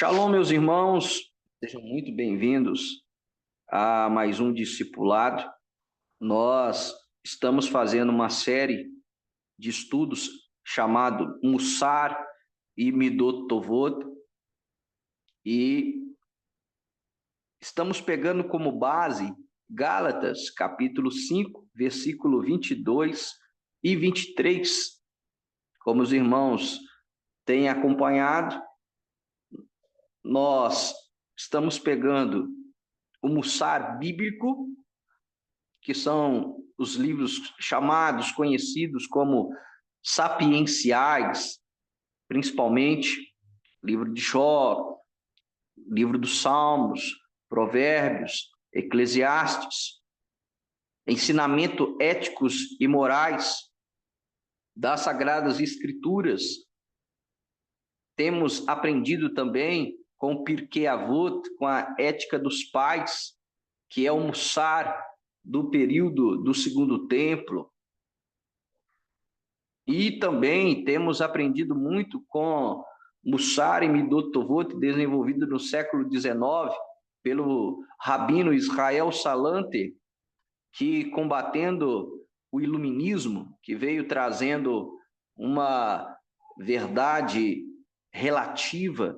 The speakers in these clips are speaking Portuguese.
Shalom, meus irmãos, sejam muito bem-vindos a mais um discipulado. Nós estamos fazendo uma série de estudos chamado Mussar e Midot Tovot, e estamos pegando como base Gálatas, capítulo 5, versículo 22 e 23. Como os irmãos têm acompanhado, nós estamos pegando o Mussar bíblico, que são os livros chamados, conhecidos como sapienciais, principalmente livro de Jó, livro dos Salmos, Provérbios, Eclesiastes, ensinamento éticos e morais das Sagradas Escrituras. Temos aprendido também com o Pirkei Avot, com a ética dos pais, que é o Mussar do período do Segundo Templo. E também temos aprendido muito com Mussar e Midot Tovot, desenvolvido no século XIX pelo rabino Israel Salanter, que, combatendo o iluminismo, que veio trazendo uma verdade relativa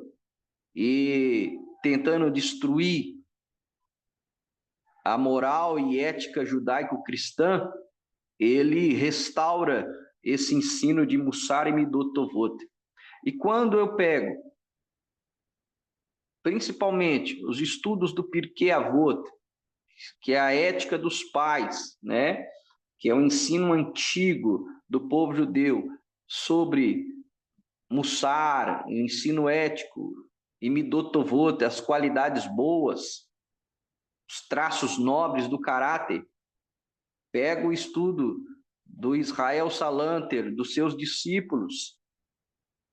e tentando destruir a moral e ética judaico-cristã, ele restaura esse ensino de Mussar e Midot Tovot. E quando eu pego, principalmente, os estudos do Pirkei Avot, que é a ética dos pais, né? Que é o ensino antigo do povo judeu sobre Mussar, o ensino ético, e Midot Tovot, as qualidades boas, os traços nobres do caráter. Pego o estudo do Israel Salanter, dos seus discípulos,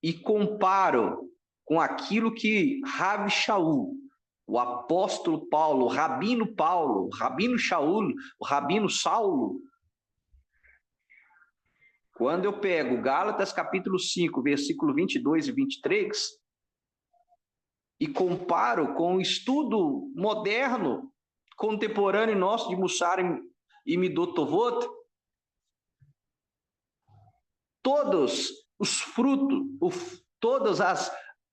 e comparo com aquilo que Rav Shaul, o apóstolo Paulo, o rabino Shaul, o rabino Saulo. Quando eu pego Gálatas capítulo 5, versículo 22 e 23, e comparo com o estudo moderno, contemporâneo nosso de Mussar e Midot Tovot, todos os frutos,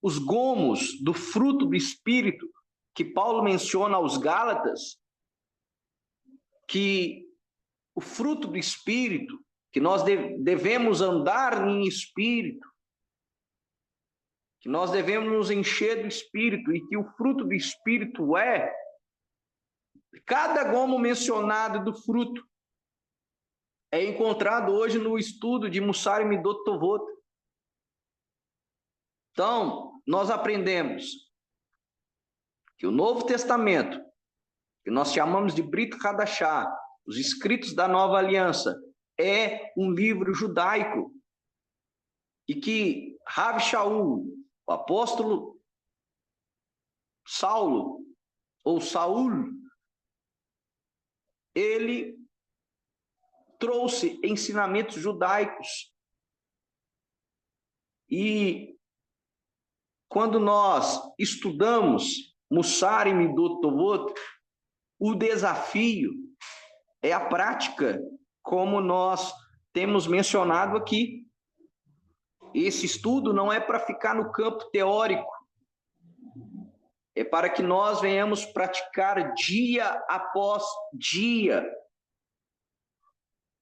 os gomos do fruto do Espírito que Paulo menciona aos Gálatas, que o fruto do Espírito, que nós devemos andar em Espírito, que nós devemos nos encher do Espírito, e que o fruto do Espírito é cada gomo mencionado do fruto é encontrado hoje no estudo de Mussar e Midot Tovot. Então, nós aprendemos que o Novo Testamento, que nós chamamos de Brit Hadashah, os escritos da Nova Aliança, é um livro judaico, e que Rav Shaul, o apóstolo Saulo, ou Saul, ele trouxe ensinamentos judaicos. E quando nós estudamos Mussar e Midot Tovot, o desafio é a prática, como nós temos mencionado aqui. Esse estudo não é para ficar no campo teórico, é para que nós venhamos praticar dia após dia,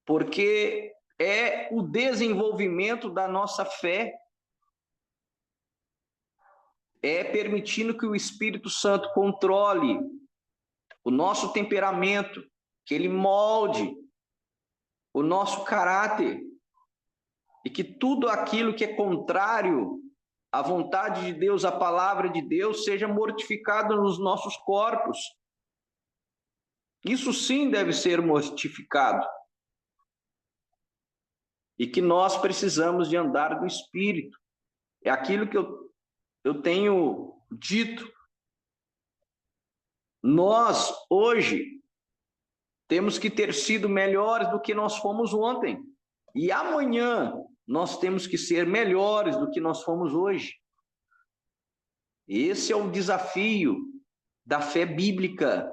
porque é o desenvolvimento da nossa fé, é permitindo que o Espírito Santo controle o nosso temperamento, que ele molde o nosso caráter, e que tudo aquilo que é contrário à vontade de Deus, à palavra de Deus, seja mortificado nos nossos corpos. Isso sim deve ser mortificado. E que nós precisamos de andar no Espírito. É aquilo que eu tenho dito. Nós, hoje, temos que ter sido melhores do que nós fomos ontem. E amanhã nós temos que ser melhores do que nós fomos hoje. Esse é o desafio da fé bíblica.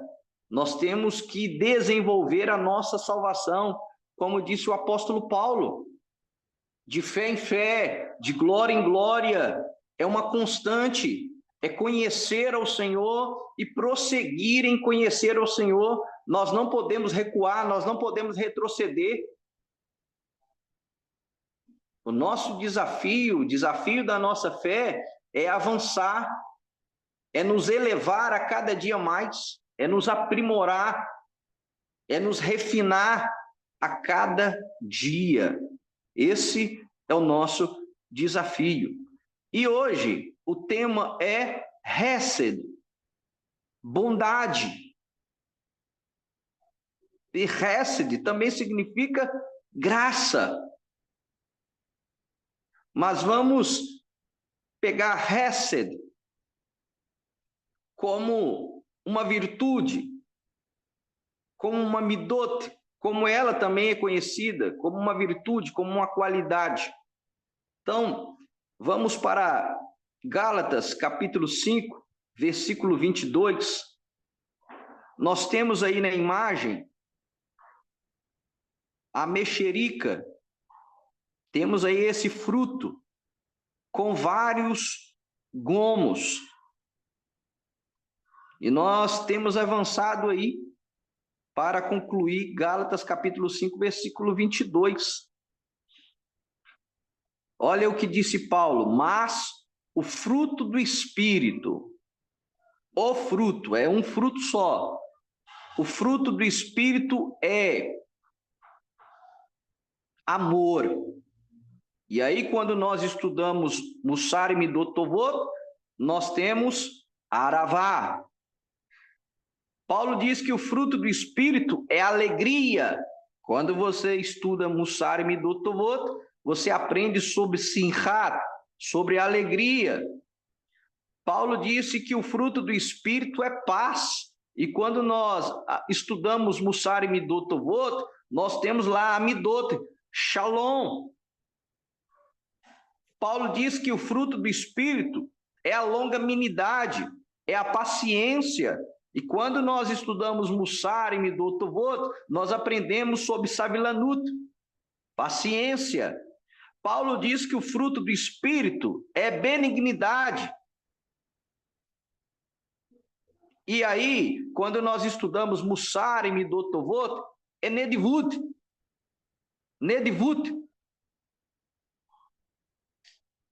Nós temos que desenvolver a nossa salvação, como disse o apóstolo Paulo, de fé em fé, de glória em glória, é uma constante, é conhecer ao Senhor e prosseguir em conhecer ao Senhor. Nós não podemos recuar, nós não podemos retroceder. O nosso desafio, o desafio da nossa fé é avançar, é nos elevar a cada dia mais, é nos aprimorar, é nos refinar a cada dia. Esse é o nosso desafio. E hoje o tema é Hesed, bondade. E Hesed também significa graça. Mas vamos pegar Hesed como uma virtude, como uma midot, como ela também é conhecida, como uma virtude, como uma qualidade. Então, vamos para Gálatas, capítulo 5, versículo 22. Nós temos aí na imagem a mexerica. Temos aí esse fruto com vários gomos. E nós temos avançado aí para concluir Gálatas capítulo 5, versículo 22. Olha o que disse Paulo: mas o fruto do Espírito, o fruto, é um fruto só. O fruto do Espírito é amor. E aí, quando nós estudamos Mussar e Midot Tovot, nós temos Aravá. Paulo diz que o fruto do Espírito é alegria. Quando você estuda Mussar e Midot Tovot, você aprende sobre Simchat, sobre alegria. Paulo disse que o fruto do Espírito é paz. E quando nós estudamos Mussar e Midot Tovot, nós temos lá a Midot, Shalom. Paulo diz que o fruto do Espírito é a longanimidade, é a paciência. E quando nós estudamos Mussar e Midot Tovot, nós aprendemos sobre Savilanut, paciência. Paulo diz que o fruto do Espírito é benignidade. E aí, quando nós estudamos Mussar e Midot Tovot, é Nedivut. Nedivut.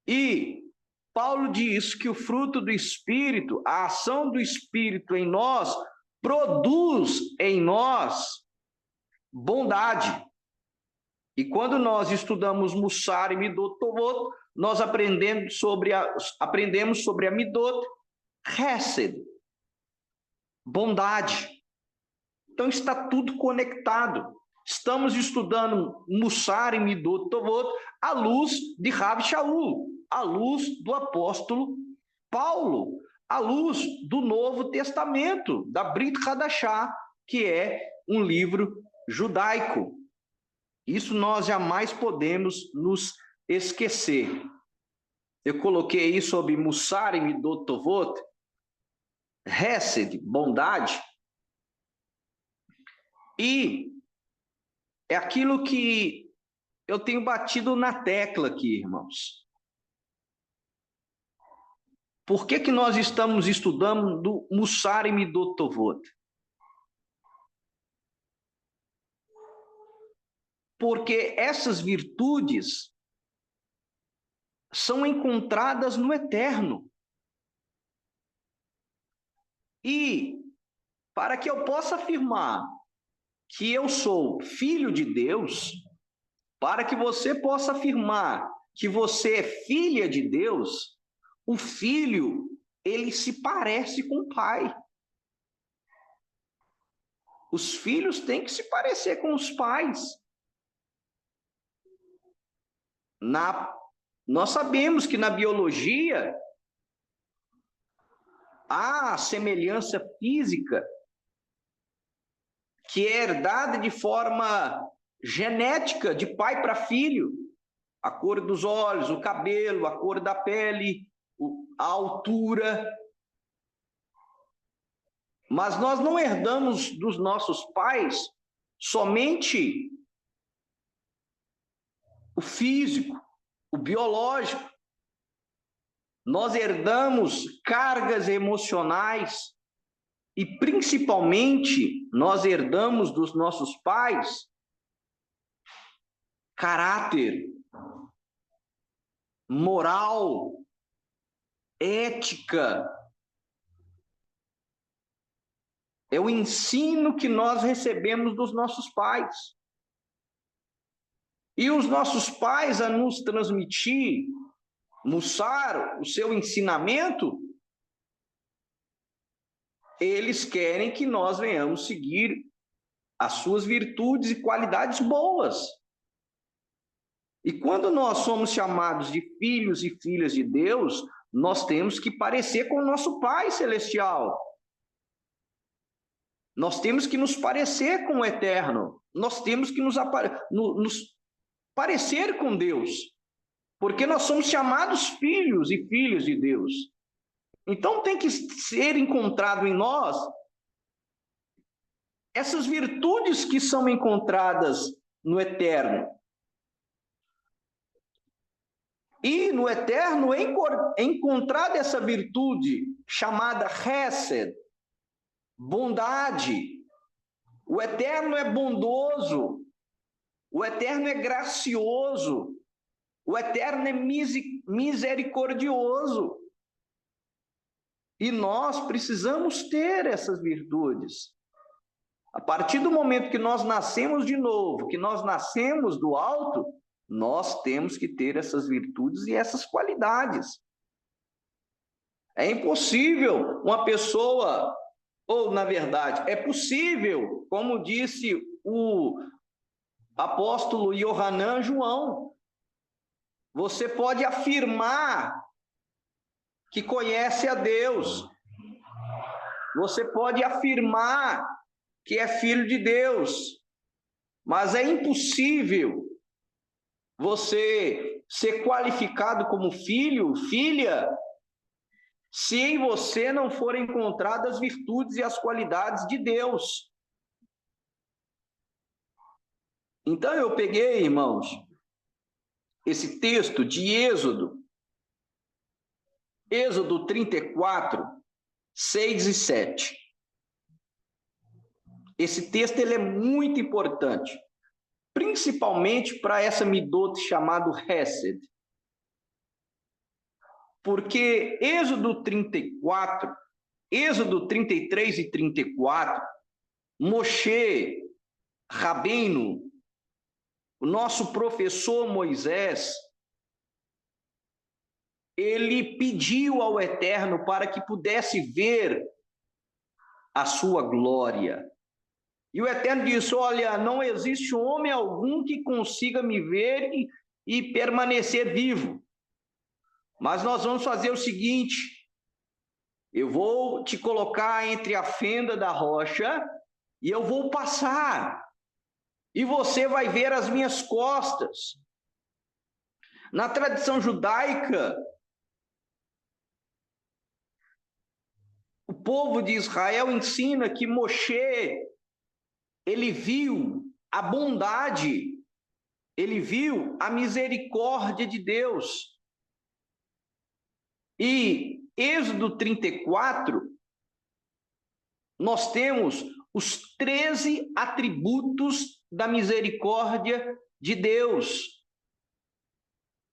E Paulo diz que o fruto do Espírito, a ação do Espírito em nós, produz em nós bondade. E quando nós estudamos Mussar e Midot Tovot, nós aprendemos sobre a Midot Hesed, bondade. Então está tudo conectado. Estamos estudando Mussar e Midot Tovot à luz de Rav Shaul, à luz do apóstolo Paulo, à luz do Novo Testamento, da Brit Hadashah, que é um livro judaico. Isso nós jamais podemos nos esquecer. Eu coloquei aí sobre Mussar e Midot Tovot, Hesed, bondade, e é aquilo que eu tenho batido na tecla aqui, irmãos. Por que nós estamos estudando Mussar e Midot Tovot? Porque essas virtudes são encontradas no eterno. E para que eu possa afirmar que eu sou filho de Deus, para que você possa afirmar que você é filha de Deus, o filho, ele se parece com o pai. Os filhos têm que se parecer com os pais. Nós sabemos que na biologia há semelhança física que é herdada de forma genética, de pai para filho. A cor dos olhos, o cabelo, a cor da pele, a altura. Mas nós não herdamos dos nossos pais somente o físico, o biológico. Nós herdamos cargas emocionais e, principalmente, nós herdamos dos nossos pais caráter, moral, ética. É o ensino que nós recebemos dos nossos pais. E os nossos pais, a nos transmitir, Mussar, o seu ensinamento, eles querem que nós venhamos seguir as suas virtudes e qualidades boas. E quando nós somos chamados de filhos e filhas de Deus, nós temos que parecer com o nosso Pai Celestial. Nós temos que nos parecer com o Eterno. Nós temos que nos parecer com Deus. Porque nós somos chamados filhos e filhas de Deus. Então tem que ser encontrado em nós essas virtudes que são encontradas no Eterno. E no Eterno é encontrada essa virtude chamada Hesed, bondade. O Eterno é bondoso, o Eterno é gracioso, o Eterno é misericordioso. E nós precisamos ter essas virtudes. A partir do momento que nós nascemos de novo, que nós nascemos do alto, nós temos que ter essas virtudes e essas qualidades. É impossível uma pessoa, ou na verdade, é possível, como disse o apóstolo Yohanan João, você pode afirmar que conhece a Deus. Você pode afirmar que é filho de Deus. Mas é impossível você ser qualificado como filho, filha, se em você não forem encontradas as virtudes e as qualidades de Deus. Então eu peguei, irmãos, esse texto de Êxodo 34, 6 e 7. Esse texto ele é muito importante, principalmente para essa midot chamado Hesed. Porque Êxodo 34, Êxodo 33 e 34, Moshe Rabbeinu, o nosso professor Moisés, ele pediu ao Eterno para que pudesse ver a sua glória. E o Eterno disse: olha, não existe homem algum que consiga me ver e permanecer vivo. Mas nós vamos fazer o seguinte: eu vou te colocar entre a fenda da rocha e eu vou passar. E você vai ver as minhas costas. Na tradição judaica, o povo de Israel ensina que Moshe, ele viu a bondade, ele viu a misericórdia de Deus. E Êxodo 34, nós temos os 13 atributos da misericórdia de Deus.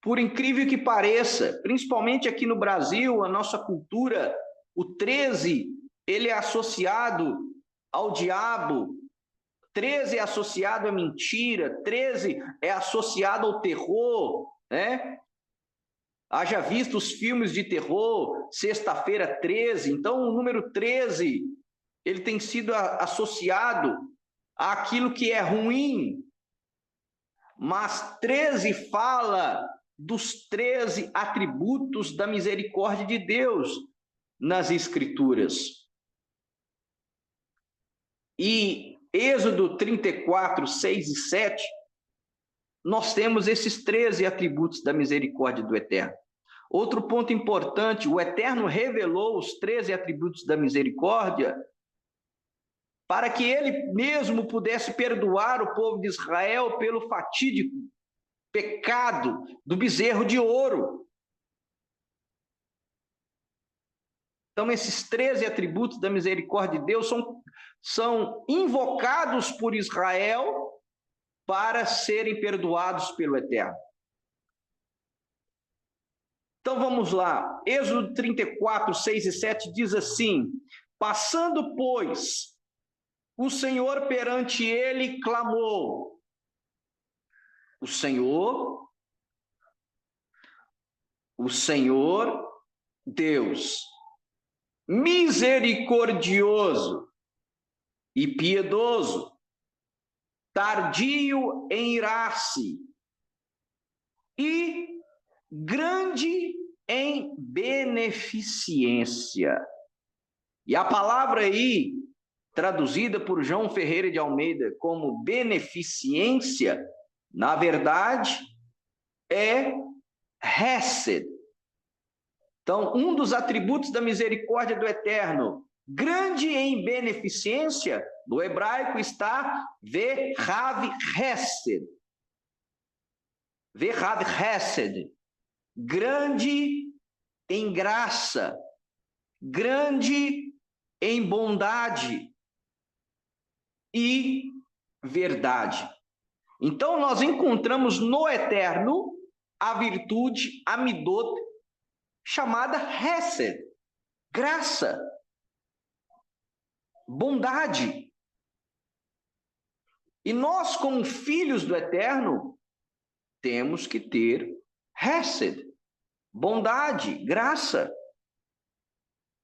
Por incrível que pareça, principalmente aqui no Brasil, a nossa cultura, o 13, ele é associado ao diabo, 13 é associado à mentira, 13 é associado ao terror, né? Haja visto os filmes de terror, Sexta-feira 13, então o número 13, ele tem sido associado àquilo que é ruim, mas 13 fala dos 13 atributos da misericórdia de Deus nas Escrituras. E Êxodo 34, 6 e 7, nós temos esses 13 atributos da misericórdia do Eterno. Outro ponto importante, o Eterno revelou os 13 atributos da misericórdia para que ele mesmo pudesse perdoar o povo de Israel pelo fatídico pecado do bezerro de ouro. Então, esses 13 atributos da misericórdia de Deus são invocados por Israel para serem perdoados pelo Eterno. Então, vamos lá. Êxodo 34, 6 e 7 diz assim: passando, pois, o Senhor perante ele clamou. O Senhor Deus, misericordioso e piedoso, tardio em irar-se e grande em beneficência. E a palavra aí, traduzida por João Ferreira de Almeida como beneficência, na verdade, é Hesed. Então, um dos atributos da misericórdia do Eterno, grande em beneficência, no hebraico está Ve'hav Hesed. Ve'hav Hesed. Grande em graça, grande em bondade e verdade. Então, nós encontramos no Eterno a virtude, a midot, chamada Hesed, graça, bondade. E nós, como filhos do Eterno, temos que ter Hesed, bondade, graça.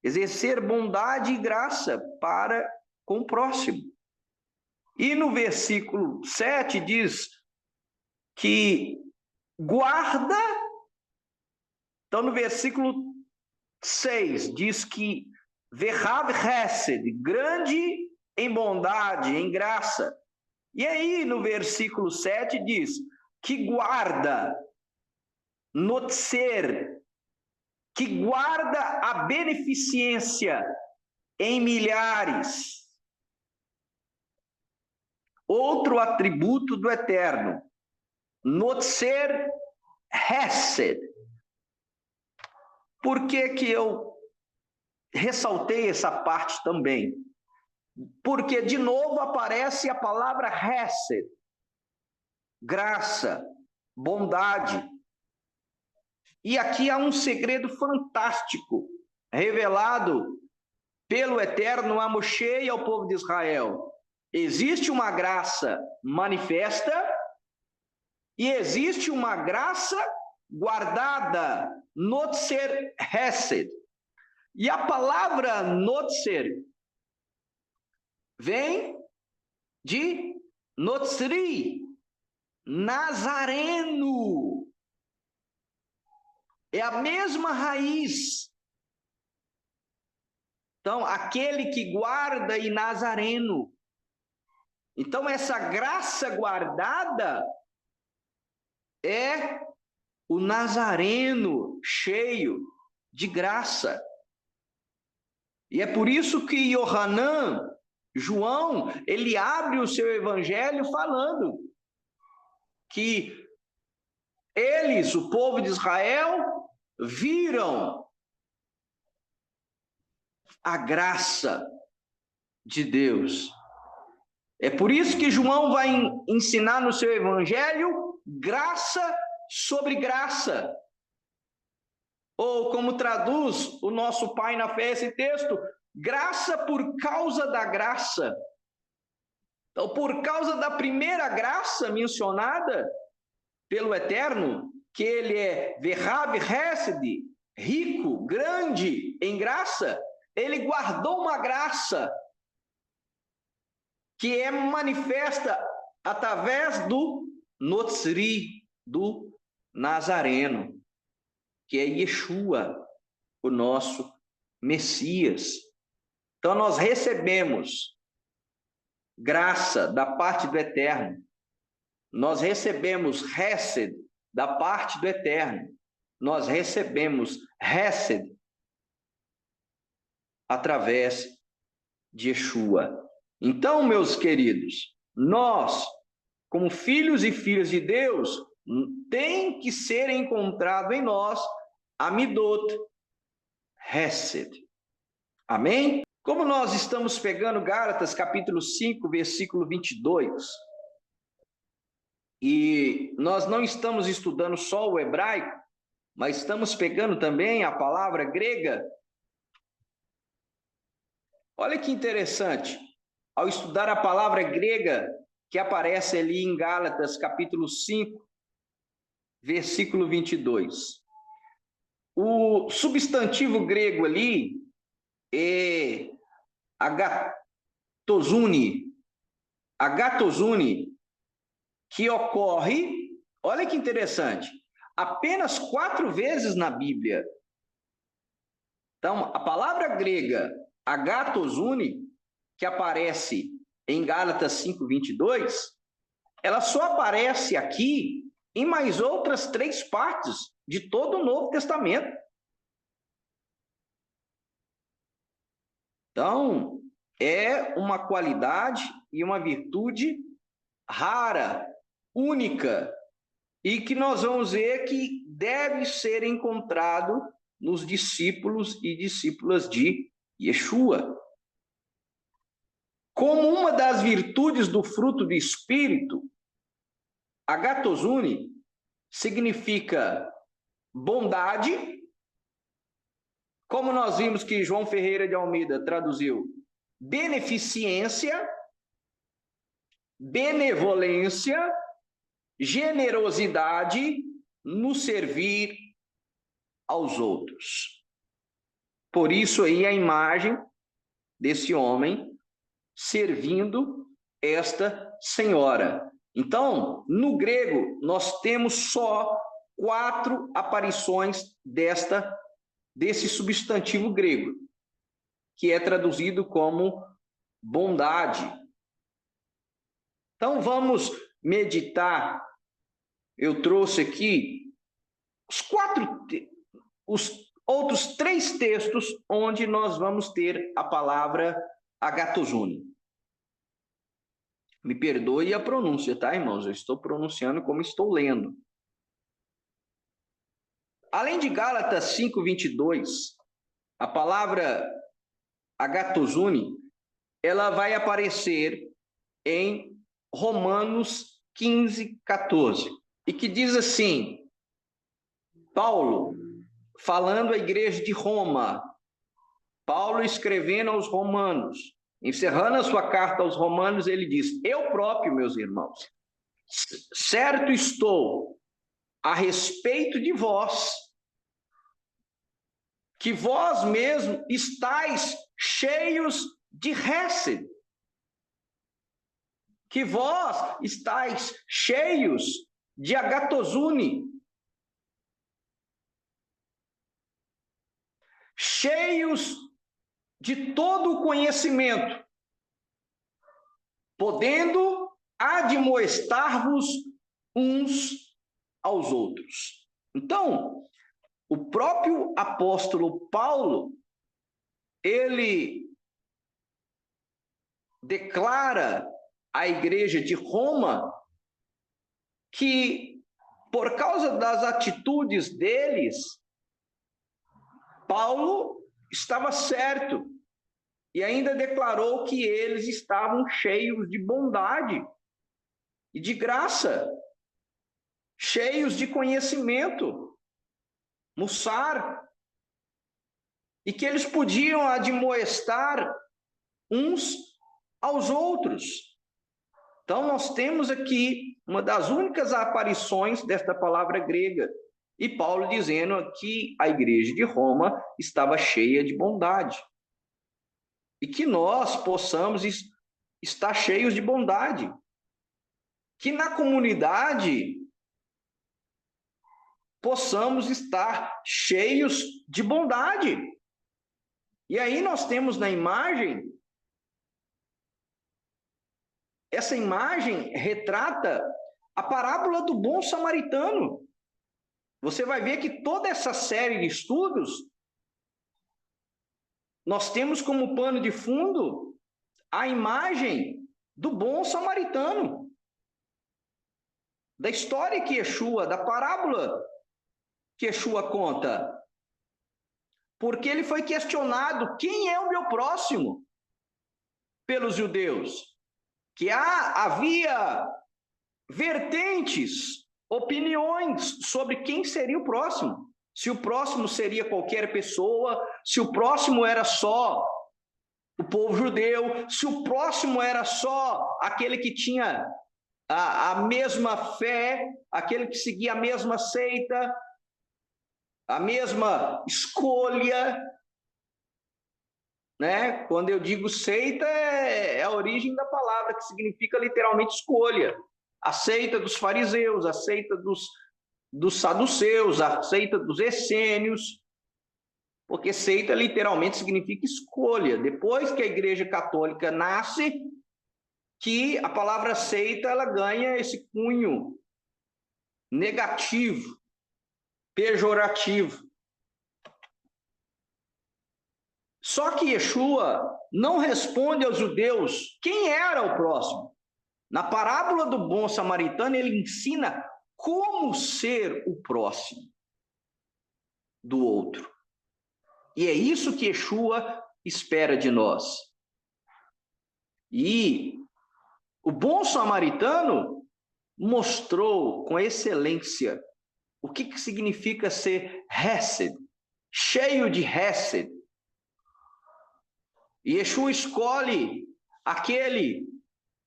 Exercer bondade e graça para com o próximo. E no versículo 7 diz que guarda. Então, no versículo 6 diz que Ve'hav Hesed, grande em bondade, em graça. E aí, no versículo 7 diz que guarda, notser, que guarda a beneficência em milhares. Outro atributo do Eterno, notser Hesed. Por que que eu ressaltei essa parte também? Porque, de novo, aparece a palavra Hesed, graça, bondade. E aqui há um segredo fantástico, revelado pelo Eterno a Moshe e ao povo de Israel. Existe uma graça manifesta e existe uma graça guardada, notser Hesed. E a palavra notser vem de notsri, nazareno. É a mesma raiz. Então, aquele que guarda e nazareno. Então, essa graça guardada é o nazareno cheio de graça. E é por isso que João, ele abre o seu evangelho falando que eles, o povo de Israel, viram a graça de Deus. É por isso que João vai ensinar no seu evangelho graça sobre graça. Ou como traduz o nosso Pai na fé esse texto, graça por causa da graça. Então, por causa da primeira graça mencionada pelo Eterno, que ele é Ve'hav Hesed, rico, grande em graça, ele guardou uma graça que é manifesta através do Notsri, do Nazareno, que é Yeshua, o nosso Messias. Então, nós recebemos graça da parte do Eterno, nós recebemos Hesed da parte do Eterno, nós recebemos Hesed através de Yeshua. Então, meus queridos, nós, como filhos e filhas de Deus, tem que ser encontrado em nós Amidot, Hesed. Amém? Como nós estamos pegando Gálatas capítulo 5, versículo 22, e nós não estamos estudando só o hebraico, mas estamos pegando também a palavra grega. Olha que interessante, ao estudar a palavra grega que aparece ali em Gálatas capítulo 5, versículo 22. O substantivo grego ali é agatosune, que ocorre, olha que interessante, apenas 4 vezes na Bíblia. Então, a palavra grega agatosune, que aparece em Gálatas 5:22, ela só aparece aqui em mais outras 3 partes de todo o Novo Testamento. Então, é uma qualidade e uma virtude rara, única, e que nós vamos ver que deve ser encontrado nos discípulos e discípulas de Yeshua. Como uma das virtudes do fruto do Espírito, agatosune significa bondade, como nós vimos que João Ferreira de Almeida traduziu, beneficência, benevolência, generosidade no servir aos outros. Por isso aí a imagem desse homem servindo esta senhora. Então, no grego, nós temos só 4 aparições desse substantivo grego, que é traduzido como bondade. Então, vamos meditar. Eu trouxe aqui os outros 3 textos onde nós vamos ter a palavra agatosune. Me perdoe a pronúncia, tá, irmãos? Eu estou pronunciando como estou lendo. Além de Gálatas 5:22, a palavra agatosune, ela vai aparecer em Romanos 15:14, e que diz assim: Paulo, falando à igreja de Roma, Paulo escrevendo aos romanos, encerrando a sua carta aos romanos, ele diz: eu próprio, meus irmãos, certo estou a respeito de vós, que vós mesmos estáis cheios de Hesed, que vós estáis cheios de agatosune, cheios de todo o conhecimento, podendo admoestar-vos uns aos outros. Então, o próprio apóstolo Paulo, ele declara à igreja de Roma que, por causa das atitudes deles, Paulo estava certo, e ainda declarou que eles estavam cheios de bondade e de graça, cheios de conhecimento, mussar, e que eles podiam admoestar uns aos outros. Então, nós temos aqui uma das únicas aparições desta palavra grega, e Paulo dizendo que a igreja de Roma estava cheia de bondade. E que nós possamos estar cheios de bondade. Que na comunidade possamos estar cheios de bondade. E aí nós temos na imagem, essa imagem retrata a parábola do bom samaritano. você vai ver que toda essa série de estudos, nós temos como pano de fundo a imagem do bom samaritano, da história que Yeshua, da parábola que Yeshua conta. Porque ele foi questionado: quem é o meu próximo? Pelos judeus. Que havia vertentes, opiniões sobre quem seria o próximo. Se o próximo seria qualquer pessoa, se o próximo era só o povo judeu, se o próximo era só aquele que tinha a mesma fé, aquele que seguia a mesma seita, a mesma escolha, né? Quando eu digo seita, é a origem da palavra, que significa literalmente escolha. A seita dos fariseus, a seita dos saduceus, a seita dos essênios, porque seita literalmente significa escolha. Depois que a Igreja Católica nasce, que a palavra seita ela ganha esse cunho negativo, pejorativo. Só que Yeshua não responde aos judeus quem era o próximo. Na parábola do bom samaritano, ele ensina como ser o próximo do outro. E é isso que Yeshua espera de nós. E o bom samaritano mostrou com excelência o que significa ser hesed, cheio de hesed. E Yeshua escolhe aquele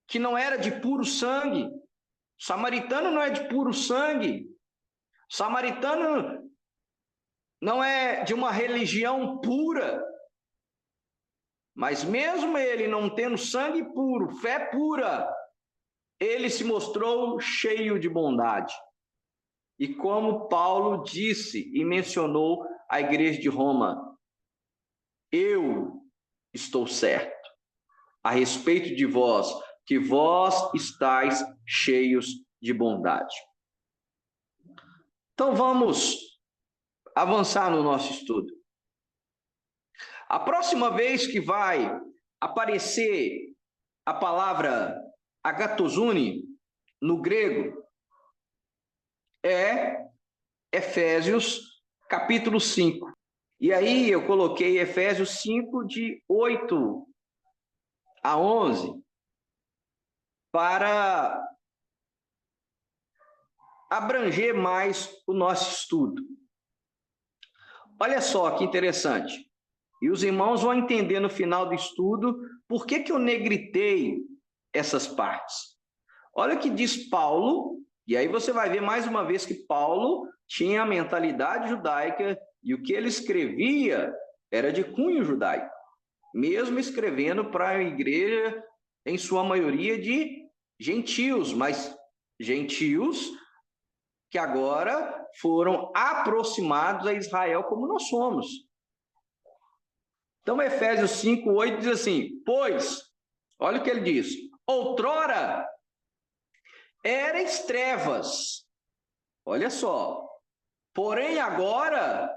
que não era de puro sangue. O samaritano não é de puro sangue. O samaritano não é de uma religião pura. Mas mesmo ele não tendo sangue puro, fé pura, ele se mostrou cheio de bondade. E como Paulo disse e mencionou a igreja de Roma, eu estou certo a respeito de vós, que vós estáis cheios de bondade. Então vamos avançar no nosso estudo. A próxima vez que vai aparecer a palavra agatosune no grego é Efésios capítulo 5. E aí eu coloquei Efésios 5 de 8 a 11 para abranger mais o nosso estudo. Olha só que interessante. E os irmãos vão entender no final do estudo por que eu negritei essas partes. Olha o que diz Paulo, e aí você vai ver mais uma vez que Paulo tinha a mentalidade judaica e o que ele escrevia era de cunho judaico, mesmo escrevendo para a igreja, em sua maioria, de gentios, mas gentios que agora foram aproximados a Israel como nós somos. Então, Efésios 5, 8 diz assim: pois, olha o que ele diz, outrora erais trevas, olha só, porém agora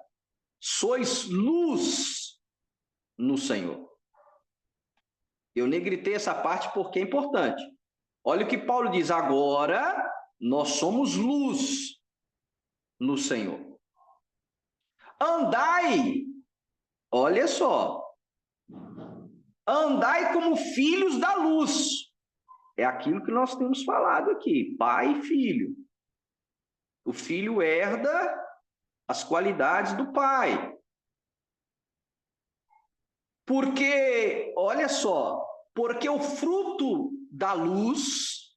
sois luz no Senhor. Eu negritei essa parte porque é importante. Olha o que Paulo diz, agora nós somos luz no Senhor. Andai, olha só, andai como filhos da luz. É aquilo que nós temos falado aqui, pai e filho. O filho herda as qualidades do pai. Porque, olha só, porque o fruto da luz,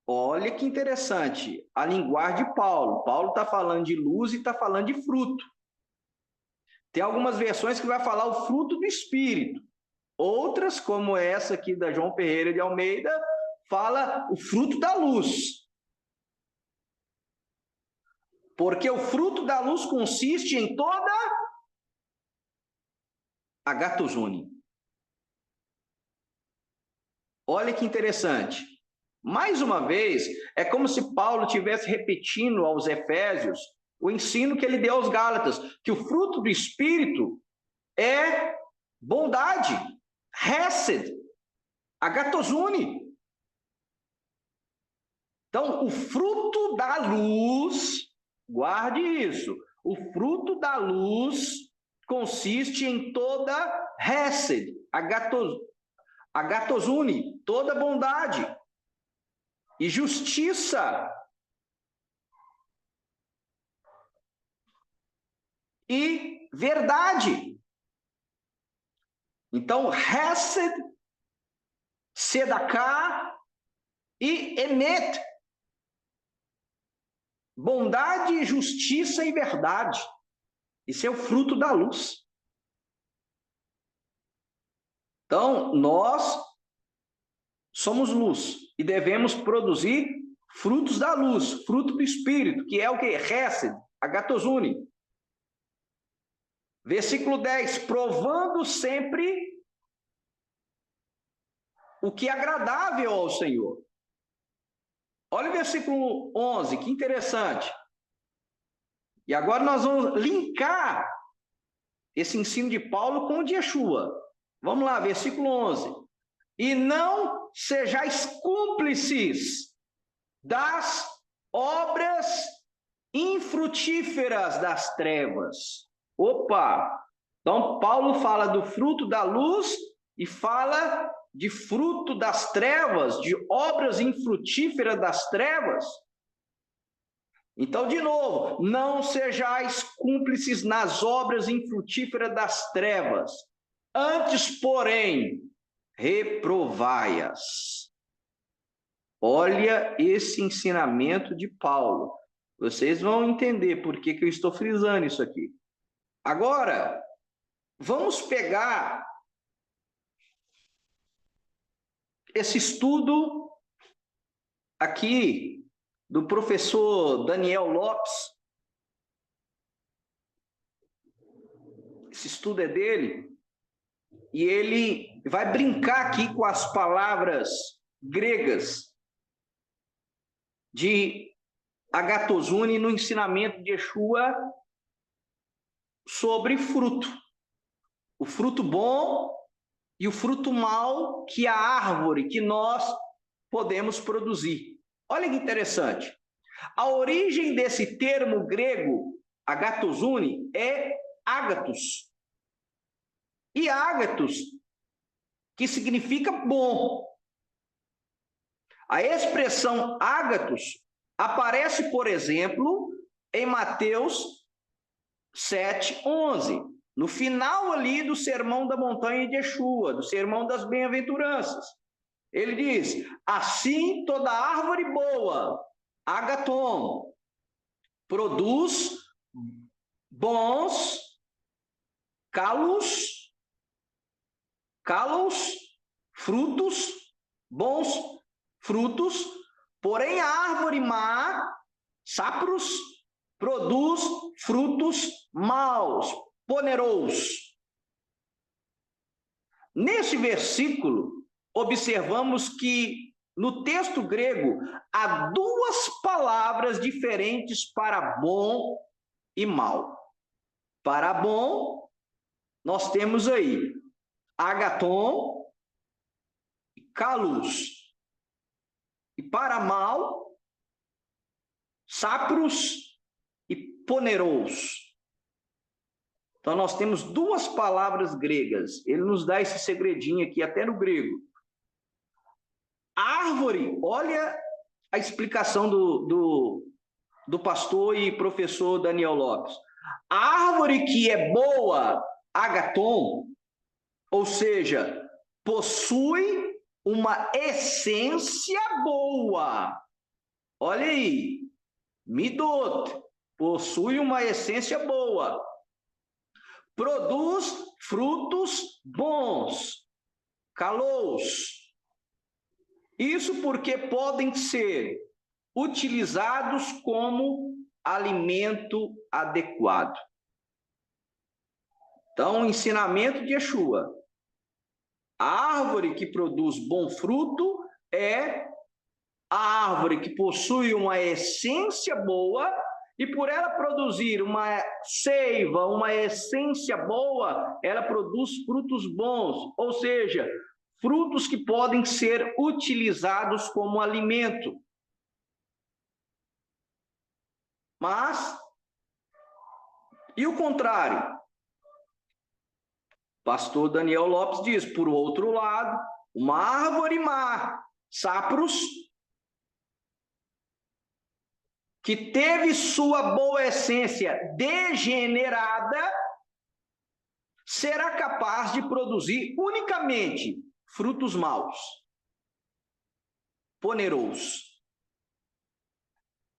olha que interessante, a linguagem de Paulo. Paulo está falando de luz e está falando de fruto. Tem algumas versões que vai falar o fruto do Espírito. Outras, como essa aqui da João Ferreira de Almeida, fala o fruto da luz. Porque o fruto da luz consiste em toda a agatosune. Olha que interessante. Mais uma vez, é como se Paulo estivesse repetindo aos Efésios o ensino que ele deu aos Gálatas, que o fruto do Espírito é bondade, hesed, agatosune. Então, o fruto da luz, guarde isso, o fruto da luz consiste em toda hesed, agatosune, toda bondade e justiça e verdade. Então, hesed, sedaká e emet. Bondade, justiça e verdade. Isso é o fruto da luz. Então, nós somos luz e devemos produzir frutos da luz, fruto do Espírito, que é o que? Hesed, agatosune. Versículo 10, provando sempre o que é agradável ao Senhor. Olha o versículo 11, que interessante. E agora nós vamos linkar esse ensino de Paulo com o de Yeshua. Vamos lá, versículo 11. E não sejais cúmplices das obras infrutíferas das trevas. Opa! Então, Paulo fala do fruto da luz e fala de fruto das trevas, de obras infrutíferas das trevas. Então, de novo, não sejais cúmplices nas obras infrutíferas das trevas, antes, porém, reprovai-as. Olha esse ensinamento de Paulo. Vocês vão entender por que eu estou frisando isso aqui. Agora, vamos pegar esse estudo aqui do professor Daniel Lopes. Esse estudo é dele. E ele vai brincar aqui com as palavras gregas de agatosune no ensinamento de Yeshua sobre fruto. O fruto bom e o fruto mau, que é a árvore que nós podemos produzir. Olha que interessante. A origem desse termo grego, agatosune, é ágatos. E ágatos, que significa bom. A expressão ágatos aparece, por exemplo, em Mateus 7:11, no final ali do Sermão da Montanha de Yeshua, do Sermão das Bem-aventuranças. Ele diz: assim toda árvore boa, agaton, produz bons calos, frutos, bons frutos, porém a árvore má, sapros, produz frutos maus, poneros. Nesse versículo, observamos que no texto grego há duas palavras diferentes para bom e mal. Para bom, nós temos aí agaton e kalos. E para mal, sapros e poneros. Então, nós temos duas palavras gregas. Ele nos dá esse segredinho aqui, até no grego. Árvore, olha a explicação do pastor e professor Daniel Lopes. A árvore que é boa, agaton, ou seja, possui uma essência boa. Olha aí, midot, possui uma essência boa. Produz frutos bons, kalos. Isso porque podem ser utilizados como alimento adequado. Então, o ensinamento de Yeshua. A árvore que produz bom fruto é a árvore que possui uma essência boa, e por ela produzir uma seiva, uma essência boa, ela produz frutos bons, ou seja, frutos que podem ser utilizados como alimento. Mas, e o contrário? Pastor Daniel Lopes diz, por outro lado, uma árvore má, sapros, que teve sua boa essência degenerada, será capaz de produzir unicamente frutos maus, ponerosos,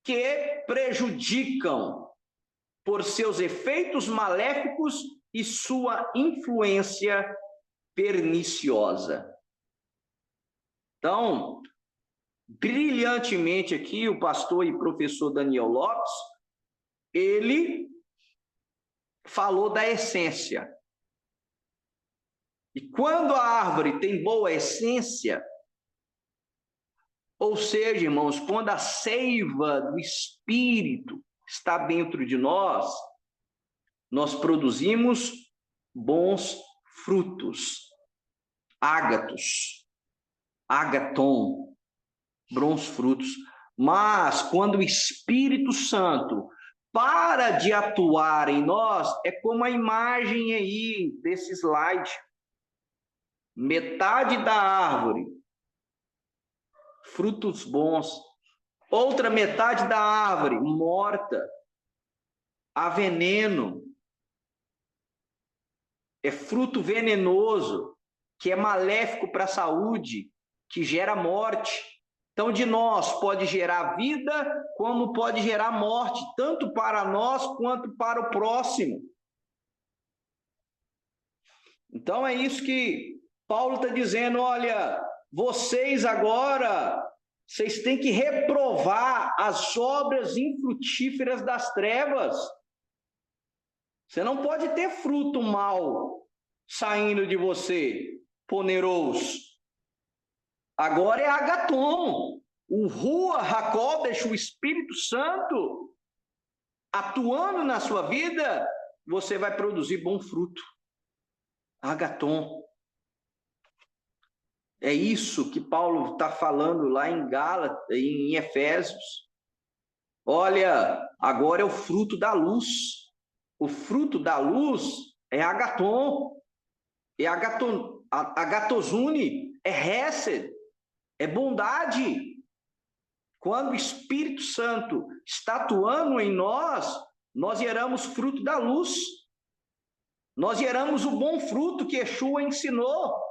que prejudicam por seus efeitos maléficos e sua influência perniciosa. Então, brilhantemente aqui, o pastor e professor Daniel Lopes, ele falou da essência. E quando a árvore tem boa essência, ou seja, irmãos, quando a seiva do Espírito está dentro de nós, nós produzimos bons frutos, ágatos, ágaton, bons frutos. Mas quando o Espírito Santo para de atuar em nós, é como a imagem aí desse slide. Metade da árvore, frutos bons. Outra metade da árvore, morta. Há veneno. É fruto venenoso, que é maléfico para a saúde, que gera morte. Então, de nós pode gerar vida, como pode gerar morte, tanto para nós quanto para o próximo. Então, é isso que Paulo está dizendo, olha, vocês agora, vocês têm que reprovar as obras infrutíferas das trevas. Você não pode ter fruto mau saindo de você, poneroso. Agora é agaton. O Rua HaKodesh, o Espírito Santo, atuando na sua vida, você vai produzir bom fruto. Agaton. É isso que Paulo está falando lá em Gálatas, em Efésios. Olha, agora é o fruto da luz. O fruto da luz é agaton, é agatozune, é hesed, é bondade. Quando o Espírito Santo está atuando em nós, nós geramos fruto da luz. Nós geramos o bom fruto que Yeshua ensinou.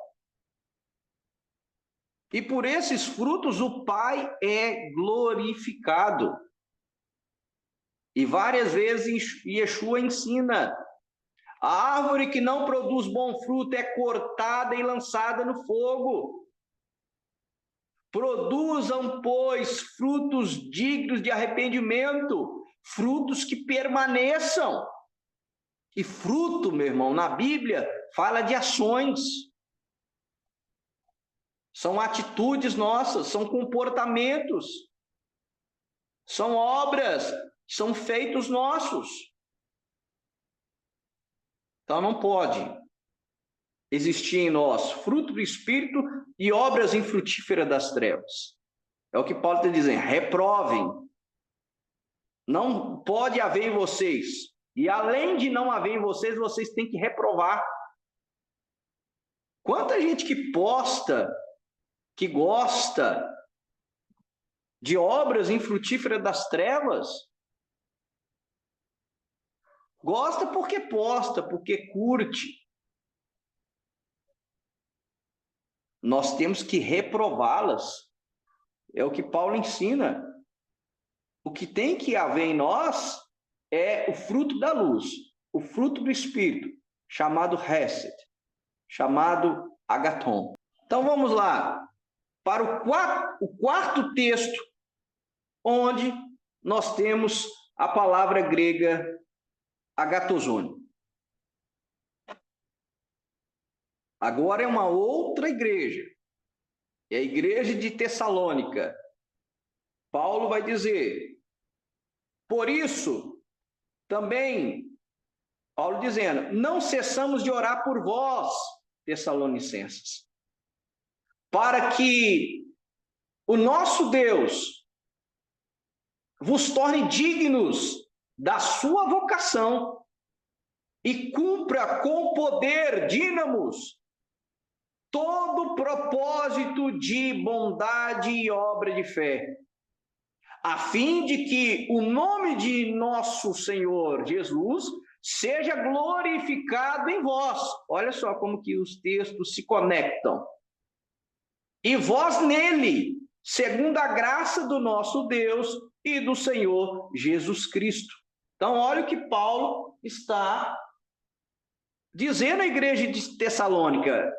E por esses frutos o Pai é glorificado. E várias vezes Yeshua ensina: a árvore que não produz bom fruto é cortada e lançada no fogo. Produzam, pois, frutos dignos de arrependimento, frutos que permaneçam. E fruto, meu irmão, na Bíblia, fala de ações. São atitudes nossas, são comportamentos, são obras, são feitos nossos. Então não pode existir em nós fruto do Espírito e obras infrutíferas das trevas. É o que Paulo está dizendo, reprovem. Não pode haver em vocês. E além de não haver em vocês, vocês têm que reprovar. Quanta gente que posta, que gosta de obras infrutíferas das trevas, gosta porque posta, porque curte. Nós temos que reprová-las. É o que Paulo ensina. O que tem que haver em nós é o fruto da luz, o fruto do Espírito, chamado Hesed, chamado Agaton. Então vamos lá para o quarto texto, onde nós temos a palavra grega agatozone. Agora é uma outra igreja, é a igreja de Tessalônica. Paulo vai dizer, por isso, também, Paulo dizendo, não cessamos de orar por vós, Tessalonicenses, para que o nosso Deus vos torne dignos da sua vocação e cumpra com poder, dínamos, todo propósito de bondade e obra de fé, a fim de que o nome de nosso Senhor Jesus seja glorificado em vós. Olha só como que os textos se conectam. E vós nele, segundo a graça do nosso Deus e do Senhor Jesus Cristo. Então, olha o que Paulo está dizendo à igreja de Tessalônica.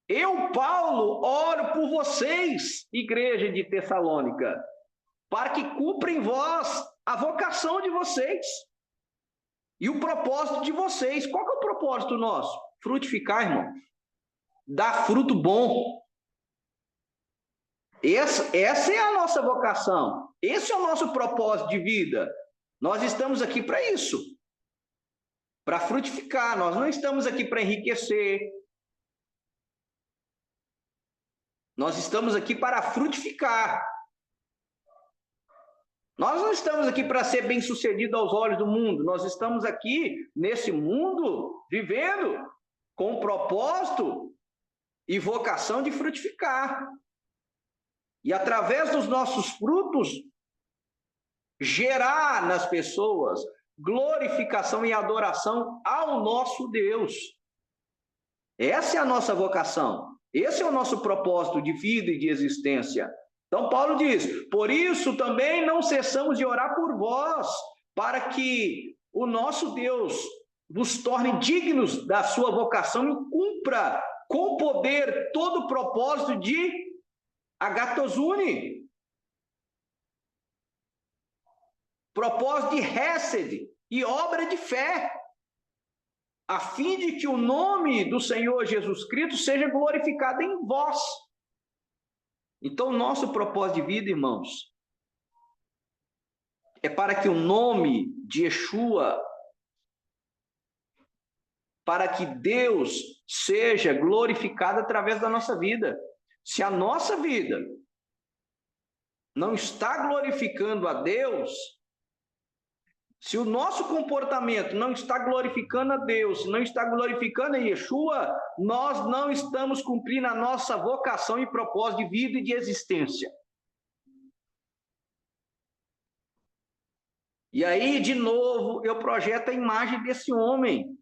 Eu, Paulo, oro por vocês, igreja de Tessalônica, para que cumpra em vós a vocação de vocês e o propósito de vocês. Qual que é o propósito nosso? Frutificar, irmão. Dar fruto bom. Essa é a nossa vocação. Esse é o nosso propósito de vida. Nós estamos aqui para isso. Para frutificar. Nós não estamos aqui para enriquecer. Nós estamos aqui para frutificar. Nós não estamos aqui para ser bem-sucedido aos olhos do mundo. Nós estamos aqui, nesse mundo, vivendo com propósito e vocação de frutificar. E através dos nossos frutos, gerar nas pessoas glorificação e adoração ao nosso Deus. Essa é a nossa vocação. Esse é o nosso propósito de vida e de existência. Então, Paulo diz, por isso também não cessamos de orar por vós, para que o nosso Deus vos torne dignos da sua vocação e cumpra com poder todo o propósito de agatosune, propósito de hesed e obra de fé, a fim de que o nome do Senhor Jesus Cristo seja glorificado em vós. Então, o nosso propósito de vida, irmãos, é para que o nome de Yeshua, para que Deus seja glorificado através da nossa vida. Se a nossa vida não está glorificando a Deus, se o nosso comportamento não está glorificando a Deus, se não está glorificando a Yeshua, nós não estamos cumprindo a nossa vocação e propósito de vida e de existência. E aí, de novo, eu projeto a imagem desse homem,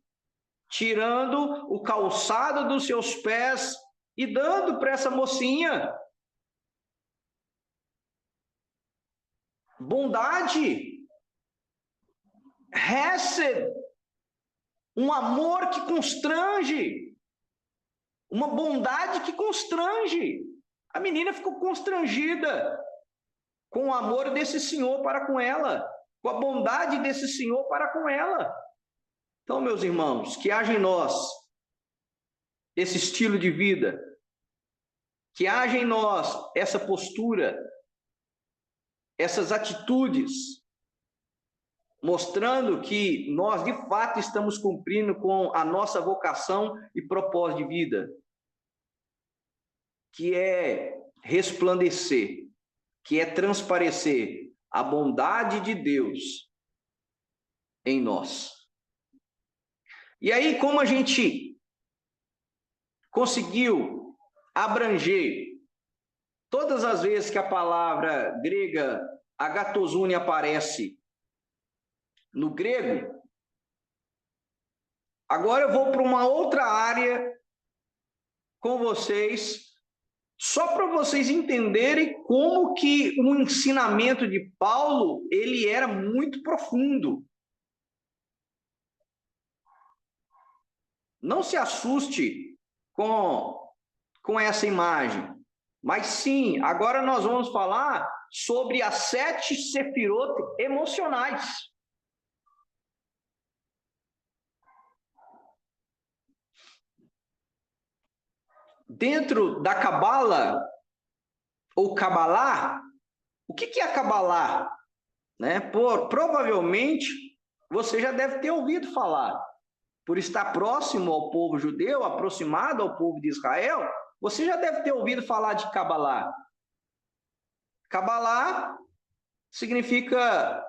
tirando o calçado dos seus pés e dando para essa mocinha bondade, hesed, um amor que constrange, uma bondade que constrange. A menina ficou constrangida com o amor desse senhor para com ela, com a bondade desse senhor para com ela. Então, meus irmãos, que haja em nós esse estilo de vida, que haja em nós essa postura, essas atitudes, mostrando que nós, de fato, estamos cumprindo com a nossa vocação e propósito de vida, que é resplandecer, que é transparecer a bondade de Deus em nós. E aí, como a gente conseguiu abranger todas as vezes que a palavra grega agatosune aparece no grego, agora eu vou para uma outra área com vocês, só para vocês entenderem como que o ensinamento de Paulo, ele era muito profundo. Não se assuste com essa imagem, mas sim, agora nós vamos falar sobre as 7 sefirot emocionais. Dentro da Cabala, ou Cabalá, O que é a Cabalá? Né? Provavelmente você já deve ter ouvido falar. Por estar próximo ao povo judeu, aproximado ao povo de Israel, você já deve ter ouvido falar de Cabalá. Cabalá significa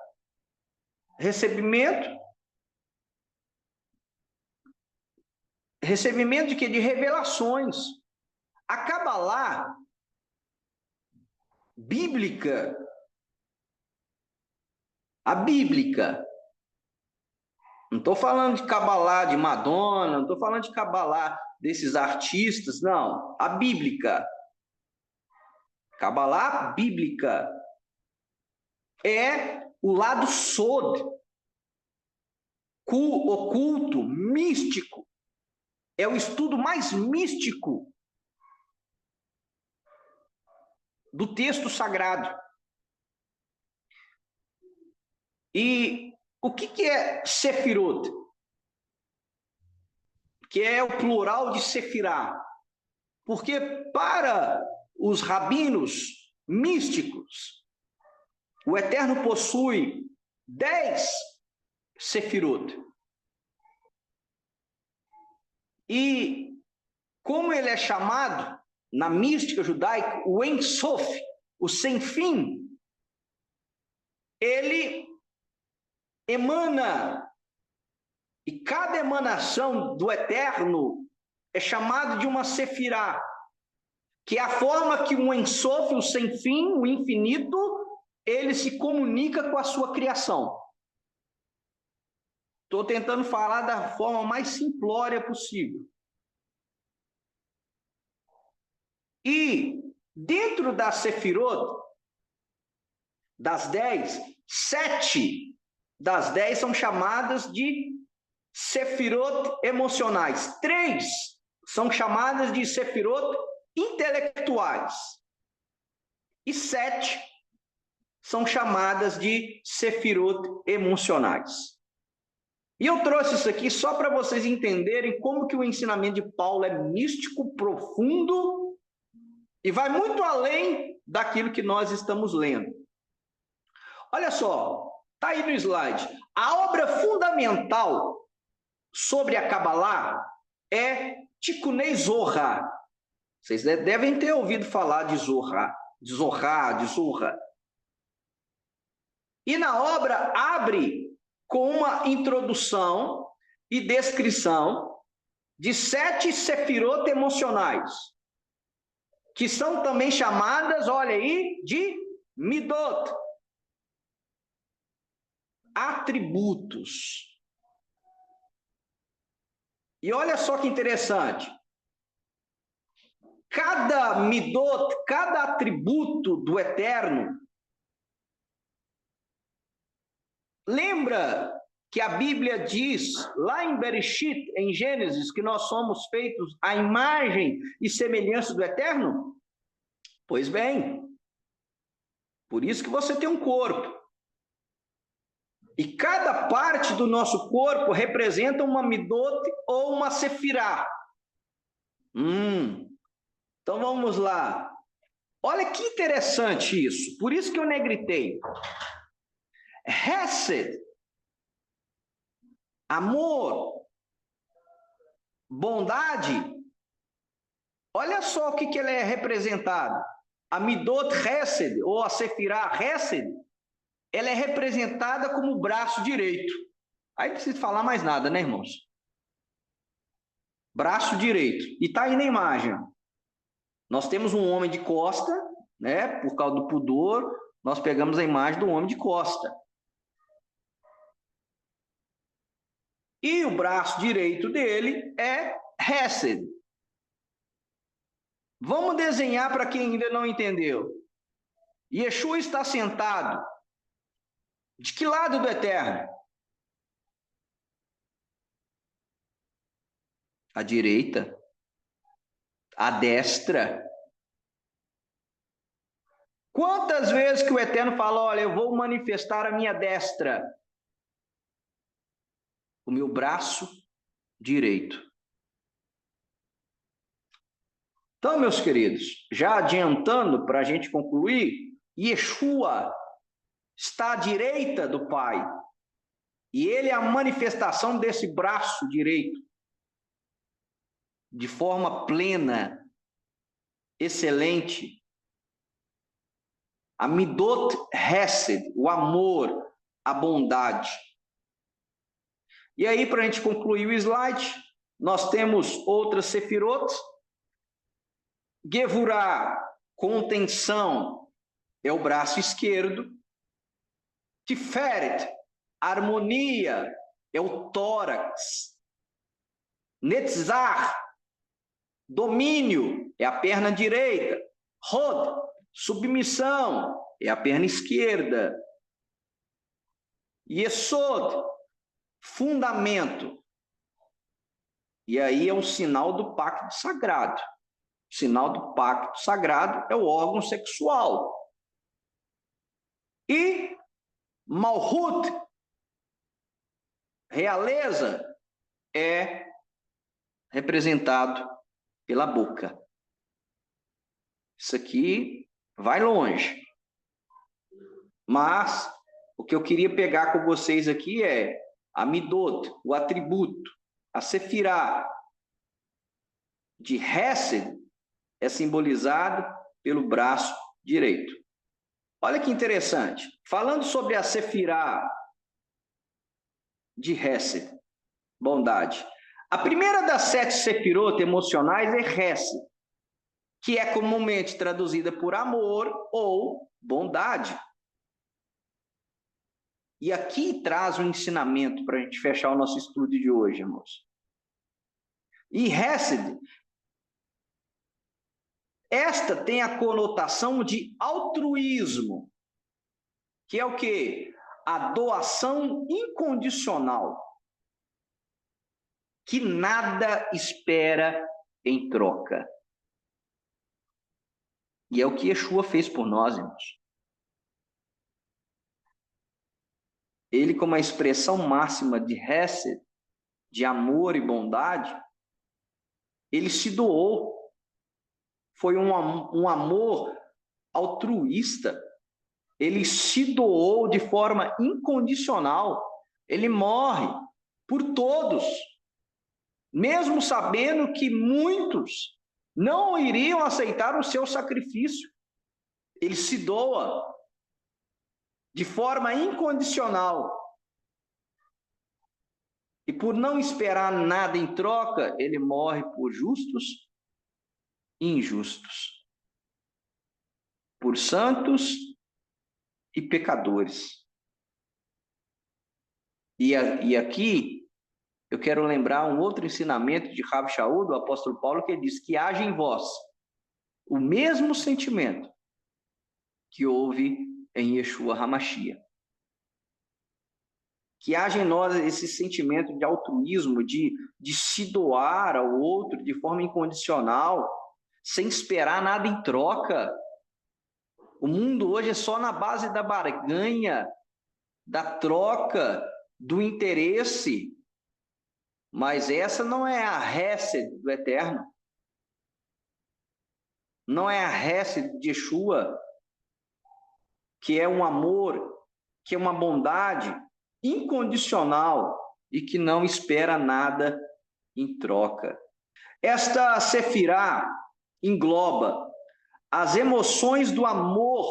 recebimento de quê? De revelações. A Cabalá bíblica, a bíblica, não estou falando de Cabalá de Madonna, não estou falando de Cabalá desses artistas, não. A bíblica. Cabalá bíblica é o lado sod, oculto, místico. É o estudo mais místico do texto sagrado. E o que é Sefirot? Que é o plural de Sefirá. Porque para os rabinos místicos, o Eterno possui 10 Sefirot. E como ele é chamado na mística judaica, o Ein Sof, o sem fim, ele emana, e cada emanação do Eterno é chamado de uma Sefirá, que é a forma que o Ein Sof, o sem fim, o infinito, ele se comunica com a sua criação. Estou tentando falar da forma mais simplória possível. E dentro da Sefirot, das 10, 7 das 10 são chamadas de Sefirot emocionais. 3 são chamadas de Sefirot intelectuais. E 7 são chamadas de Sefirot emocionais. E eu trouxe isso aqui só para vocês entenderem como que o ensinamento de Paulo é místico, profundo e vai muito além daquilo que nós estamos lendo. Olha só, está aí no slide. A obra fundamental sobre a Cabalá é Tikkunei Zohar. Vocês devem ter ouvido falar de Zohar, de Zorra. E na obra abre com uma introdução e descrição de 7 sefirot emocionais, que são também chamadas, olha aí, de midot, atributos. E olha só que interessante. Cada midot, cada atributo do Eterno, lembra que a Bíblia diz, lá em Bereshit, em Gênesis, que nós somos feitos à imagem e semelhança do Eterno? Pois bem, por isso que você tem um corpo. E cada parte do nosso corpo representa uma midot ou uma sefirá. Então vamos lá. Olha que interessante isso. Por isso que eu negritei. Hesed, amor, bondade. Olha só o que ele é representado. A midot Hesed, ou a sefirá Hesed, ela é representada como o braço direito. Aí não precisa falar mais nada, né, irmãos? Braço direito. E está aí na imagem. Nós temos um homem de costa, né? Por causa do pudor, nós pegamos a imagem do homem de costa. E o braço direito dele é Hesed. Vamos desenhar para quem ainda não entendeu. Yeshua está sentado. De que lado do Eterno? À direita. À destra. Quantas vezes que o Eterno fala, olha, eu vou manifestar a minha destra? O meu braço direito. Então, meus queridos, já adiantando para a gente concluir, Yeshua está à direita do Pai. E ele é a manifestação desse braço direito, de forma plena, excelente. A Midot Hesed, o amor, a bondade. E aí, para a gente concluir o slide, nós temos outras sefirot. Gevurah, contenção, é o braço esquerdo. Tiferet, harmonia, é o tórax. Netzach, domínio, é a perna direita. Hod, submissão, é a perna esquerda. Yesod, fundamento. E aí é um sinal do pacto sagrado. O sinal do pacto sagrado é o órgão sexual. E Malhut, realeza, é representado pela boca. Isso aqui vai longe. Mas o que eu queria pegar com vocês aqui é a Midot, o atributo, a Sefirah de Hesed é simbolizado pelo braço direito. Olha que interessante. Falando sobre a Sefirah de Hesed, bondade. A primeira das 7 sefirot emocionais é Hesed, que é comumente traduzida por amor ou bondade. E aqui traz um ensinamento para a gente fechar o nosso estudo de hoje, irmãos. E Hesed, esta tem a conotação de altruísmo, que é o quê? A doação incondicional, que nada espera em troca. E é o que Yeshua fez por nós, irmãos. Ele, como a expressão máxima de Hesed, de amor e bondade, ele se doou. Foi um amor altruísta. Ele se doou de forma incondicional. Ele morre por todos, mesmo sabendo que muitos não iriam aceitar o seu sacrifício. Ele se doa de forma incondicional. E por não esperar nada em troca, ele morre por justos e injustos, por santos e pecadores. E aqui eu quero lembrar um outro ensinamento de Rav Shaul, do apóstolo Paulo, que ele diz que haja em vós o mesmo sentimento que houve em Yeshua HaMashiach. Que haja em nós esse sentimento de altruísmo, de se doar ao outro de forma incondicional, sem esperar nada em troca. O mundo hoje é só na base da barganha, da troca, do interesse. Mas essa não é a Hesed do Eterno. Não é a Hesed de Yeshua, que é um amor, que é uma bondade incondicional e que não espera nada em troca. Esta Sefirah engloba as emoções do amor,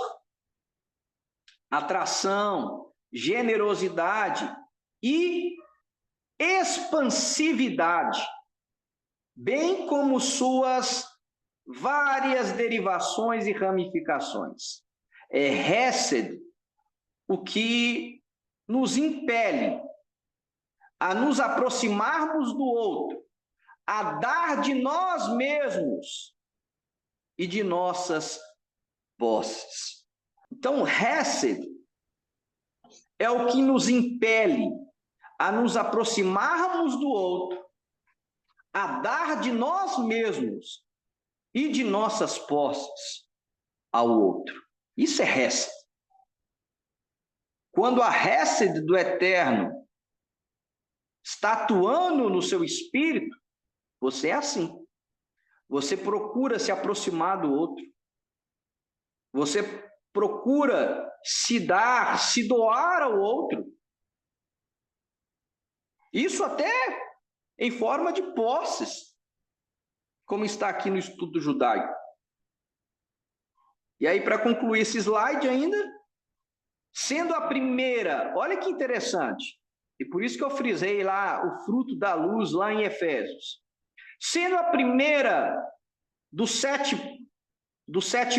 atração, generosidade e expansividade, bem como suas várias derivações e ramificações. É Hesed o que nos impele a nos aproximarmos do outro, a dar de nós mesmos e de nossas posses. Então, Hesed é o que nos impele a nos aproximarmos do outro, a dar de nós mesmos e de nossas posses ao outro. Isso é Hesed. Quando a Hesed do Eterno está atuando no seu espírito, você é assim. Você procura se aproximar do outro. Você procura se dar, se doar ao outro. Isso até em forma de posses, como está aqui no estudo judaico. E aí, para concluir esse slide ainda, sendo a primeira, olha que interessante, e por isso que eu frisei lá o fruto da luz lá em Efésios. Sendo a primeira dos sete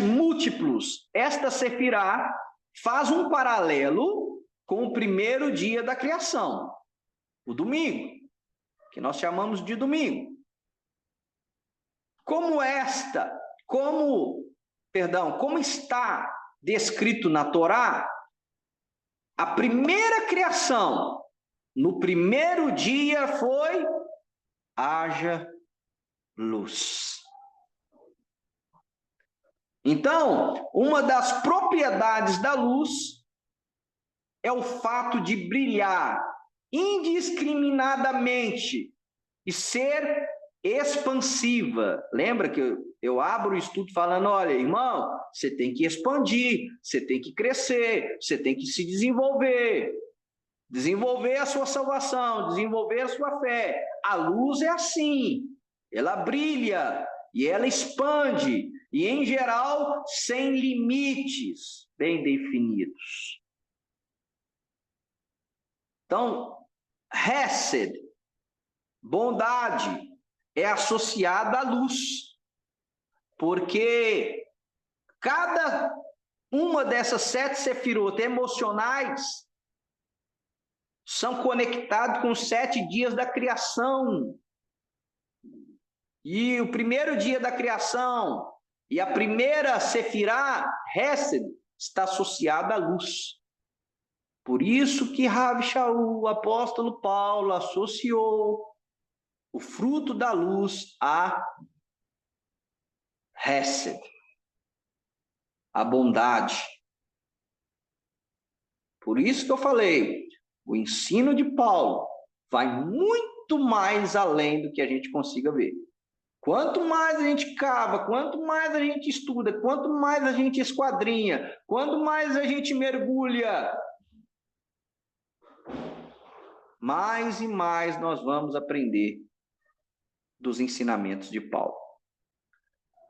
múltiplos, esta Sefirá faz um paralelo com o primeiro dia da criação, o domingo, que nós chamamos de domingo. Como está descrito na Torá, a primeira criação, no primeiro dia foi: haja luz. Então, uma das propriedades da luz é o fato de brilhar indiscriminadamente e ser expansiva. Lembra que eu abro o estudo falando: olha, irmão, você tem que expandir, você tem que crescer, você tem que se desenvolver a sua salvação, desenvolver a sua fé. A luz é assim, ela brilha e ela expande, e em geral sem limites bem definidos. Então, Hesed, bondade, é associada à luz, porque cada uma dessas 7 sefirot emocionais são conectados com os 7 dias da criação. E o primeiro dia da criação e a primeira sefirá, Hesed, está associada à luz. Por isso que Rav Shaul, o apóstolo Paulo, associou o fruto da luz a Hesed, a bondade. Por isso que eu falei, o ensino de Paulo vai muito mais além do que a gente consiga ver. Quanto mais a gente cava, quanto mais a gente estuda, quanto mais a gente esquadrinha, quanto mais a gente mergulha, mais e mais nós vamos aprender dos ensinamentos de Paulo.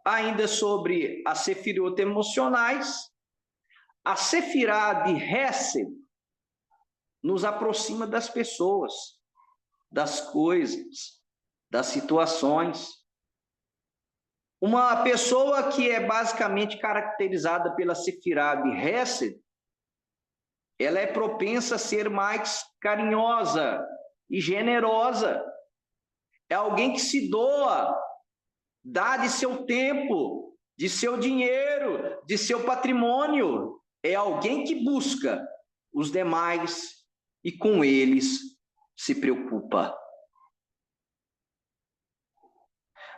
Ainda sobre as sefirot emocionais, a sefirá de Hesed nos aproxima das pessoas, das coisas, das situações. Uma pessoa que é basicamente caracterizada pela sefirá de Hesed, ela é propensa a ser mais carinhosa e generosa. É alguém que se doa, dá de seu tempo, de seu dinheiro, de seu patrimônio. É alguém que busca os demais e com eles se preocupa.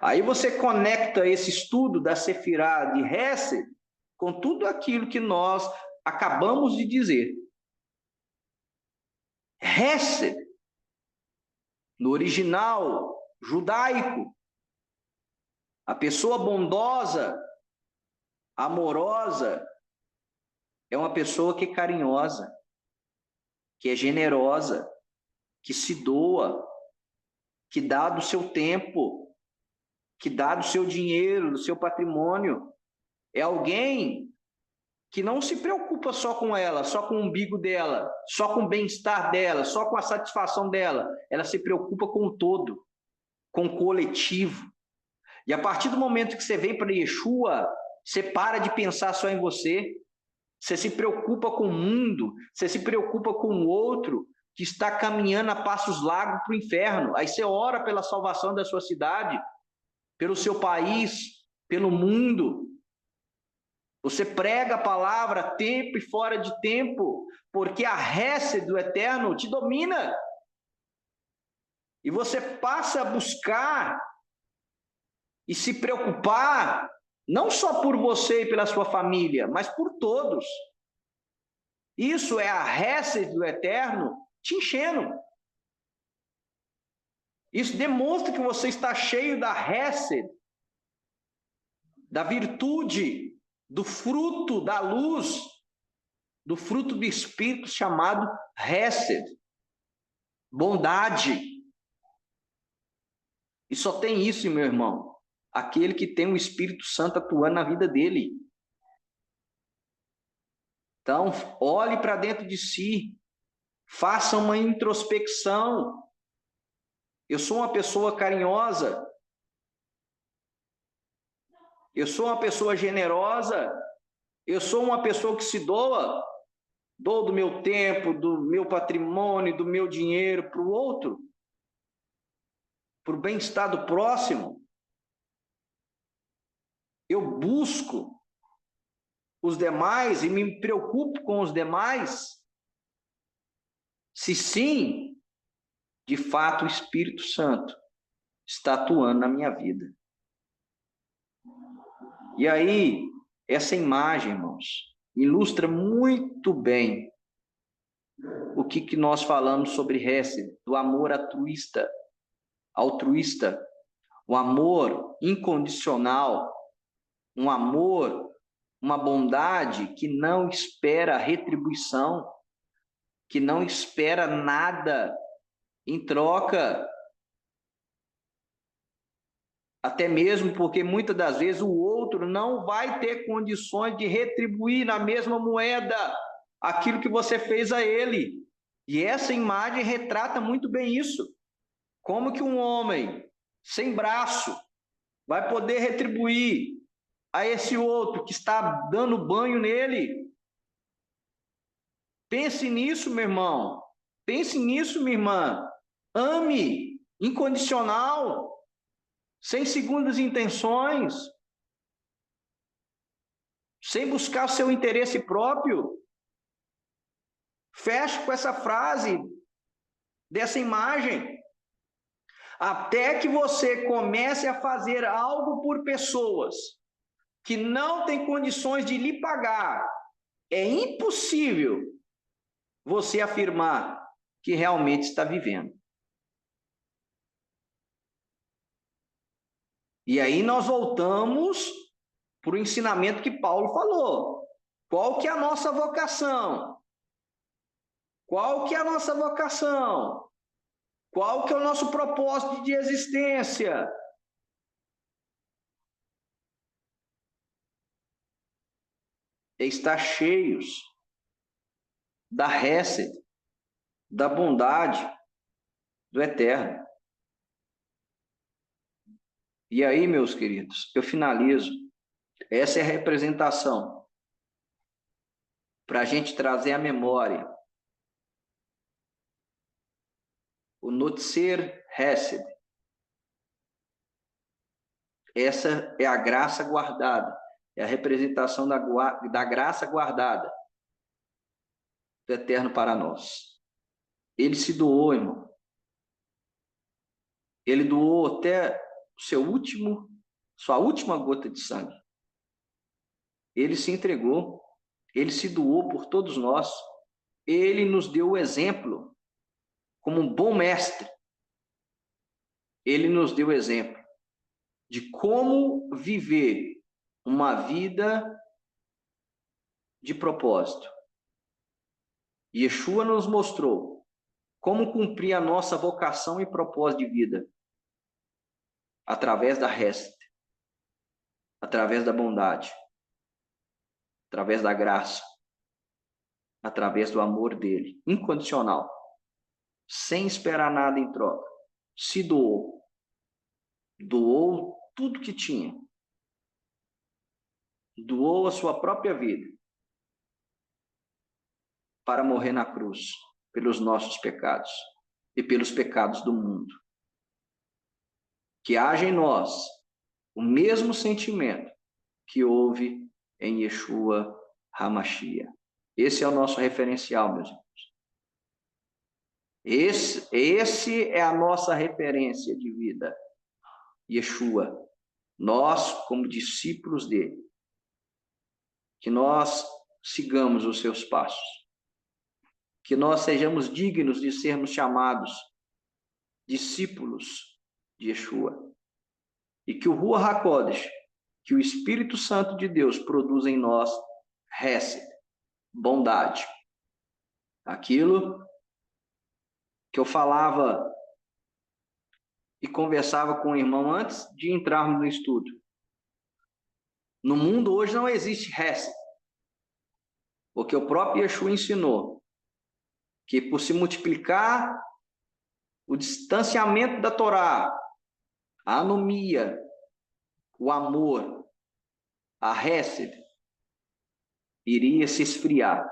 Aí você conecta esse estudo da sefirá de Hesed com tudo aquilo que nós acabamos de dizer. Hesed, no original judaico, a pessoa bondosa, amorosa, é uma pessoa que é carinhosa, que é generosa, que se doa, que dá do seu tempo, que dá do seu dinheiro, do seu patrimônio. É alguém que não se preocupa só com ela, só com o umbigo dela, só com o bem-estar dela, só com a satisfação dela. Ela se preocupa com o todo, com o coletivo. E a partir do momento que você vem para Yeshua, você para de pensar só em você. Você se preocupa com o mundo, você se preocupa com o outro que está caminhando a passos largos para o inferno. Aí você ora pela salvação da sua cidade, pelo seu país, pelo mundo. Você prega a palavra tempo e fora de tempo, porque a Hesed do Eterno te domina. E você passa a buscar e se preocupar, não só por você e pela sua família, mas por todos. Isso é a Hesed do Eterno te enchendo. Isso demonstra que você está cheio da Hesed, da virtude do fruto da luz, do fruto do Espírito chamado Hesed, bondade. E só tem isso, meu irmão, aquele que tem o Espírito Santo atuando na vida dele. Então, olhe para dentro de si, faça uma introspecção. Eu sou uma pessoa carinhosa? Eu sou uma pessoa generosa? Eu sou uma pessoa que se doa? Dou do meu tempo, do meu patrimônio, do meu dinheiro para o outro? Para o bem-estar do próximo? Eu busco os demais e me preocupo com os demais? Se sim, de fato o Espírito Santo está atuando na minha vida. E aí, essa imagem, irmãos, ilustra muito bem o que nós falamos sobre Hesed, do amor altruísta, o amor incondicional, um amor, uma bondade que não espera retribuição, que não espera nada em troca. Até mesmo porque muitas das vezes o outro não vai ter condições de retribuir na mesma moeda aquilo que você fez a ele. E essa imagem retrata muito bem isso. Como que um homem sem braço vai poder retribuir a esse outro que está dando banho nele? Pense nisso, meu irmão. Pense nisso, minha irmã. Ame incondicional, sem segundas intenções, sem buscar o seu interesse próprio. Feche com essa frase dessa imagem. Até que você comece a fazer algo por pessoas que não têm condições de lhe pagar, é impossível você afirmar que realmente está vivendo. E aí nós voltamos para o ensinamento que Paulo falou. Qual que é a nossa vocação? Qual que é a nossa vocação? Qual que é o nosso propósito de existência? É estar cheios da Hesed, da bondade do Eterno. E aí, meus queridos, eu finalizo. Essa é a representação para a gente trazer à memória o Notzer Hesed. Essa é a graça guardada, é a representação da graça guardada do Eterno para nós. Ele se doou, irmão. Ele doou até sua última gota de sangue. Ele se entregou, ele se doou por todos nós. Ele nos deu o exemplo como um bom mestre. Ele nos deu o exemplo de como viver uma vida de propósito. Yeshua nos mostrou como cumprir a nossa vocação e propósito de vida através da Hesed, através da bondade, através da graça, através do amor dele, incondicional, sem esperar nada em troca. Se doou, doou tudo que tinha, doou a sua própria vida para morrer na cruz pelos nossos pecados e pelos pecados do mundo. Que haja em nós o mesmo sentimento que houve em Yeshua HaMashiach. Esse é o nosso referencial, meus irmãos. Esse é a nossa referência de vida. Yeshua. Nós, como discípulos dele, que nós sigamos os seus passos, que nós sejamos dignos de sermos chamados discípulos de Yeshua, e que o Ruach HaKodesh que o Espírito Santo de Deus produz em nós hesed, bondade. Aquilo que eu falava e conversava com o irmão antes de entrarmos no estudo. No mundo hoje não existe hesed, porque o próprio Yeshua ensinou que por se multiplicar o distanciamento da Torá, a anomia, o amor, a hesed, iria se esfriar,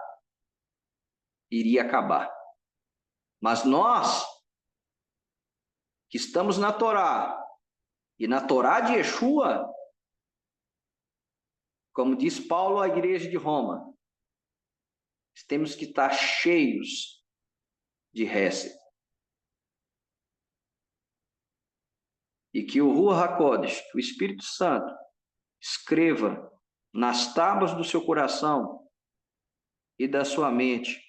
iria acabar. Mas nós, que estamos na Torá, e na Torá de Yeshua, como diz Paulo à igreja de Roma, temos que estar cheios de hesed. E que o Ruach HaKodesh, que o Espírito Santo, escreva nas tábuas do seu coração e da sua mente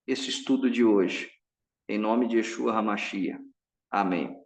esse estudo de hoje. Em nome de Yeshua HaMashiach. Amém.